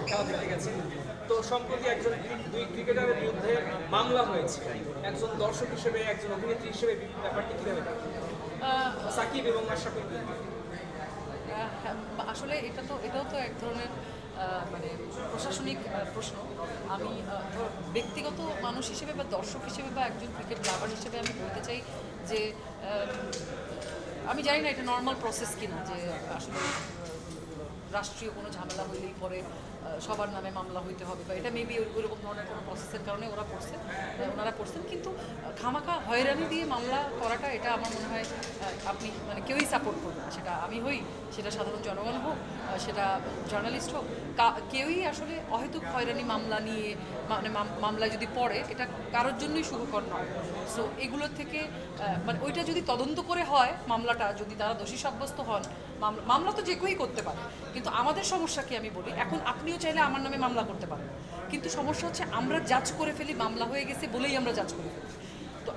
খেলা দেখতে গেছেন। তো সম্প্রতি দুই ক্রিকেটারের বিরুদ্ধে মামলা হয়েছে। একজন দর্শক হিসেবে, একজন অভিনেত্রী হিসেবে ব্যাপারটি কীভাবে দেখেন? সাকিব এবং আশরাফুল। আসলে এটাও তো এক ধরনের মানে প্রশাসনিক প্রশ্ন। আমি ব্যক্তিগত মানুষ হিসেবে বা দর্শক হিসেবে বা একজন ক্রিকেট লাভার হিসেবে আমি বলতে চাই যে আমি জানি না এটা নর্মাল প্রসেস কিনা, যে আসলে রাষ্ট্রীয় কোনো ঝামেলা হইলেই পরে সবার নামে মামলা হইতে হবে, বা এটা মেবি ওইরকম ধরনের কোনো প্রসেসের কারণে ওনারা করছেন। কিন্তু খামাখা হয়রানি দিয়ে মামলা করাটা, এটা আমার মনে হয় আপনি মানে কেউই সাপোর্ট করবে না। সেটা আমি হই, সেটা সাধারণ জনগণ হোক, সেটা জার্নালিস্ট হোক, কেউই আসলে অহেতুক হয়রানি মামলা নিয়ে মানে মামলায় যদি পড়ে, এটা কারোর জন্যই শুভকর নয়। সো এগুলোর থেকে মানে ওইটা যদি তদন্ত করে হয়, মামলাটা যদি তারা দোষী সাব্যস্ত হন, মামলা তো যে কেউই করতে পারে। কিন্তু আমাদের সমস্যা কি আমি বলি, এখন আপনিও চাইলে আমার নামে মামলা করতে পারেন, কিন্তু সমস্যা হচ্ছে আমরা জাজ করে ফেলি, মামলা হয়ে গেছে বলেই আমরা জাজ করে ফেলি। তো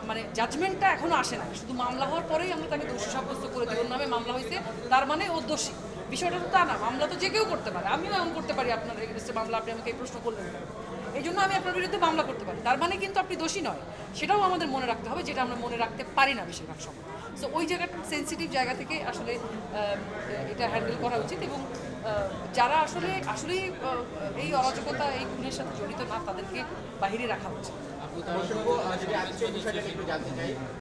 মানে জাজমেন্টটা এখনও আসে না, শুধু মামলা হওয়ার পরেই আমরা তাকে দোষী সাব্যস্ত করে দিই, ওর নামে মামলা হয়েছে তার মানে ও দোষী। বিষয়টা তো তা না, মামলা তো যে কেউ করতে পারে, আমিও এমন করতে পারি আপনার এগেনস্টে মামলা, আপনি আমাকে এই প্রশ্ন করলেন, এই জন্য আমি আপনার বিরুদ্ধে মামলা করতে পারি, তার মানে কিন্তু আপনি দোষী নয়। সেটাও আমাদের মনে রাখতে হবে, যেটা আমরা মনে রাখতে পারি না বেশিরভাগ সময়। সো ওই জায়গাটা সেন্সিটিভ জায়গা থেকে আসলে এটা হ্যান্ডেল করা উচিত, এবং যারা আসলেই এই অরাজকতা, এই খুনের সাথে জড়িত না, তাদেরকে বাহিরে রাখা উচিত। যদি আজকের বিষয়টা একটু জানতে চাই,